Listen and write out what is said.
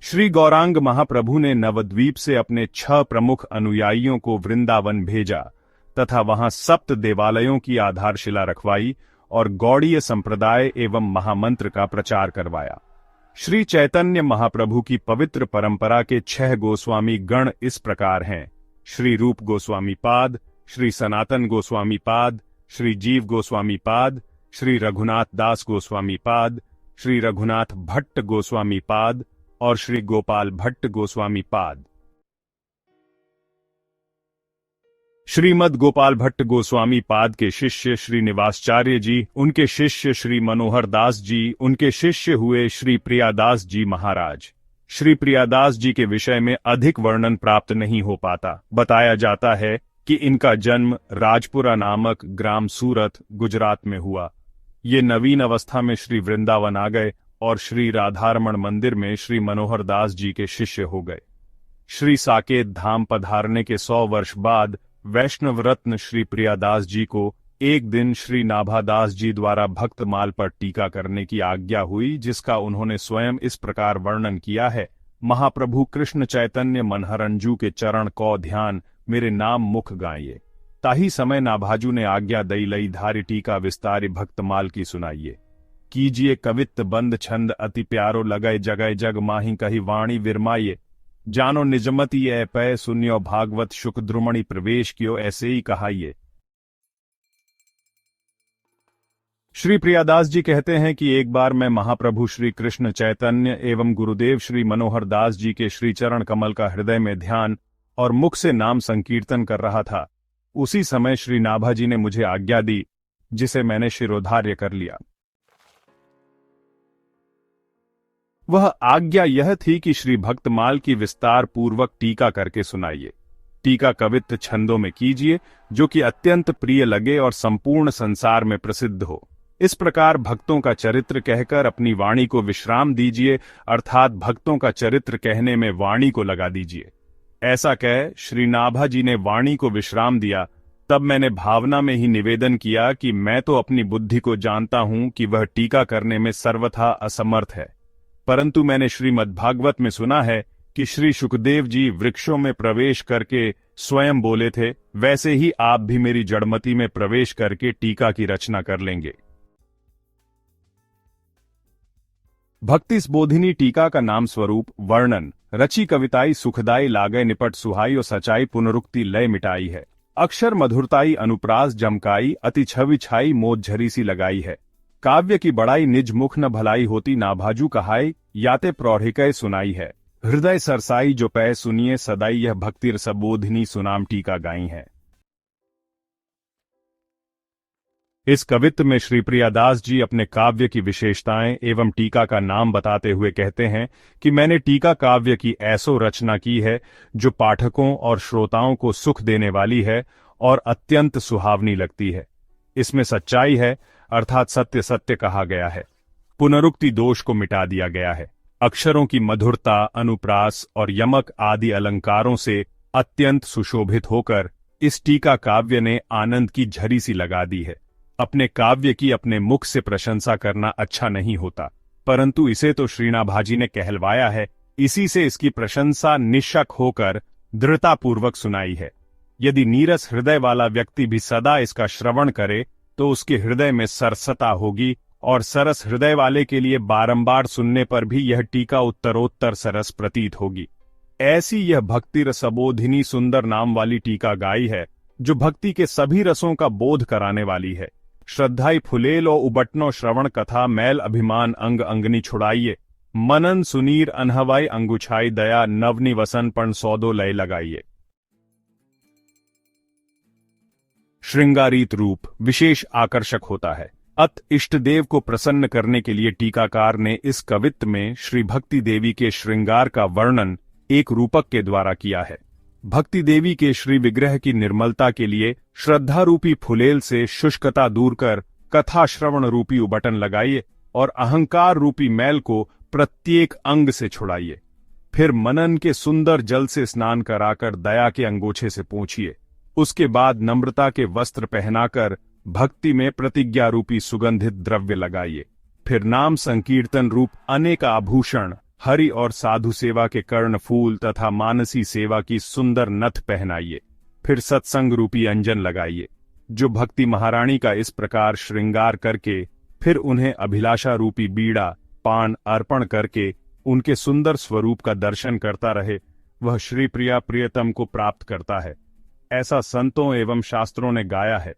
श्री गौरांग महाप्रभु ने नवद्वीप से अपने 6 प्रमुख अनुयायियों को वृंदावन भेजा तथा वहां 7 देवालयों की आधारशिला रखवाई और गौड़ीय संप्रदाय एवं महामंत्र का प्रचार करवाया। श्री चैतन्य महाप्रभु की पवित्र परंपरा के 6 गोस्वामी गण इस प्रकार हैं: श्री रूप गोस्वामी पाद, श्री सनातन गोस्वामी पाद, श्री जीव गोस्वामी पाद, श्री रघुनाथ दास गोस्वामी पाद, श्री रघुनाथ भट्ट गोस्वामी पाद और श्री गोपाल भट्ट गोस्वामी पाद। श्रीमद गोपाल भट्ट गोस्वामी पाद के शिष्य श्री निवासाचार्य जी, उनके शिष्य श्री मनोहर दास जी, उनके शिष्य हुए श्री प्रियादास जी महाराज। श्री प्रियादास जी के विषय में अधिक वर्णन प्राप्त नहीं हो पाता। बताया जाता है कि इनका जन्म राजपुरा नामक ग्राम सूरत, गुजरात में हुआ। ये नवीन अवस्था में श्री वृंदावन आ गए और श्री राधारमण मंदिर में श्री मनोहर दास जी के शिष्य हो गए। श्री साकेत धाम पधारने के 100 वर्ष बाद वैष्णव रत्न श्री प्रियादास जी को एक दिन श्री नाभादास जी द्वारा भक्तमाल पर टीका करने की आज्ञा हुई, जिसका उन्होंने स्वयं इस प्रकार वर्णन किया है: महाप्रभु कृष्ण चैतन्य मनहरंजू के चरण को ध्यान मेरे नाम मुख गाइए। ताही समय नाभाजू ने आज्ञा दई लई धारी टीका विस्तारी भक्तमाल की सुनाइए। कीजिए कवित्त बंद छंद अति प्यारो लगय जगय जग माही कही वाणी विरमाइए। जानो निजमति ए पै सुन्यो भागवत शुक द्रुमणि प्रवेश कियो ऐसे ही कहाइए। श्री प्रियादास जी कहते हैं कि एक बार मैं महाप्रभु श्री कृष्ण चैतन्य एवं गुरुदेव श्री मनोहर दास जी के श्री चरण कमल का हृदय में ध्यान और मुख से नाम संकीर्तन कर रहा था। उसी समय श्री नाभा जी ने मुझे आज्ञा दी, जिसे मैंने शिरोधार्य कर लिया। वह आज्ञा यह थी कि श्री भक्तमाल की विस्तार पूर्वक टीका करके सुनाइए। टीका कवित्त छंदों में कीजिए, जो कि अत्यंत प्रिय लगे और संपूर्ण संसार में प्रसिद्ध हो। इस प्रकार भक्तों का चरित्र कहकर अपनी वाणी को विश्राम दीजिए, अर्थात भक्तों का चरित्र कहने में वाणी को लगा दीजिए। ऐसा कह श्री नाभा जी ने वाणी को विश्राम दिया। तब मैंने भावना में ही निवेदन किया कि मैं तो अपनी बुद्धि को जानता हूं कि वह टीका करने में सर्वथा असमर्थ है, परंतु मैंने श्रीमद्भागवत में सुना है कि श्री शुकदेव जी वृक्षों में प्रवेश करके स्वयं बोले थे, वैसे ही आप भी मेरी जड़मति में प्रवेश करके टीका की रचना कर लेंगे। भक्तिस्बोधिनी टीका का नाम स्वरूप वर्णन रची कविताई सुखदाई लागय निपट सुहाई और सचाई पुनरुक्ति लय मिटाई है। अक्षर मधुरताई अनुप्रास जमकाई अति छवि छाई मोद झरी सी लगाई है। काव्य की बड़ाई निज मुख न भलाई होती नाभाजू कहाई याते प्रौढ़िकय सुनाई है। हृदय सरसाई जो पै सुनिए सदाई यह भक्ति रसबोधिनी सुनाम टीका गाई है। इस कवित्त में श्री प्रियादास जी अपने काव्य की विशेषताएं एवं टीका का नाम बताते हुए कहते हैं कि मैंने टीका काव्य की ऐसो रचना की है जो पाठकों और श्रोताओं को सुख देने वाली है और अत्यंत सुहावनी लगती है। इसमें सच्चाई है, अर्थात सत्य सत्य कहा गया है। पुनरुक्ति दोष को मिटा दिया गया है। अक्षरों की मधुरता, अनुप्रास और यमक आदि अलंकारों से अत्यंत सुशोभित होकर इस टीका काव्य ने आनंद की झरी सी लगा दी है। अपने काव्य की अपने मुख से प्रशंसा करना अच्छा नहीं होता, परंतु इसे तो श्रीनाभाजी ने कहलवाया है, इसी से इसकी प्रशंसा निश्शक होकर दृढ़तापूर्वक सुनाई है। यदि नीरस हृदय वाला व्यक्ति भी सदा इसका श्रवण करे तो उसके हृदय में सरसता होगी, और सरस हृदय वाले के लिए बारंबार सुनने पर भी यह टीका उत्तरोत्तर सरस प्रतीत होगी। ऐसी यह भक्ति रसबोधिनी सुंदर नाम वाली टीका गाई है, जो भक्ति के सभी रसों का बोध कराने वाली है। श्रद्धाई फुलेल और उबटनो श्रवण कथा मैल अभिमान अंग अंगनी छुड़ाइए। मनन सुनीर अनहवाई अंगुछाई दया नवनी वसन पण सौदो लय लगाइए। श्रृंगारित रूप विशेष आकर्षक होता है। अत इष्टदेव को प्रसन्न करने के लिए टीकाकार ने इस कवित्त में श्री भक्ति देवी के श्रृंगार का वर्णन एक रूपक के द्वारा किया है। भक्ति देवी के श्री विग्रह की निर्मलता के लिए श्रद्धा रूपी फुलेल से शुष्कता दूर कर कथा श्रवण रूपी उबटन लगाइए और अहंकार रूपी मैल को प्रत्येक अंग से छुड़ाइए। फिर मनन के सुंदर जल से स्नान कराकर दया के अंगोछे से पोंछिए। उसके बाद नम्रता के वस्त्र पहनाकर भक्ति में प्रतिज्ञा रूपी सुगंधित द्रव्य लगाइए। फिर नाम संकीर्तन रूप अनेक आभूषण हरि और साधु सेवा के कर्ण फूल तथा मानसी सेवा की सुंदर नथ पहनाइए। फिर सत्संग रूपी अंजन लगाइए। जो भक्ति महारानी का इस प्रकार श्रृंगार करके फिर उन्हें अभिलाषा रूपी बीड़ा पान अर्पण करके उनके सुंदर स्वरूप का दर्शन करता रहे, वह श्री प्रिया प्रियतम को प्राप्त करता है। ऐसा संतों एवं शास्त्रों ने गाया है।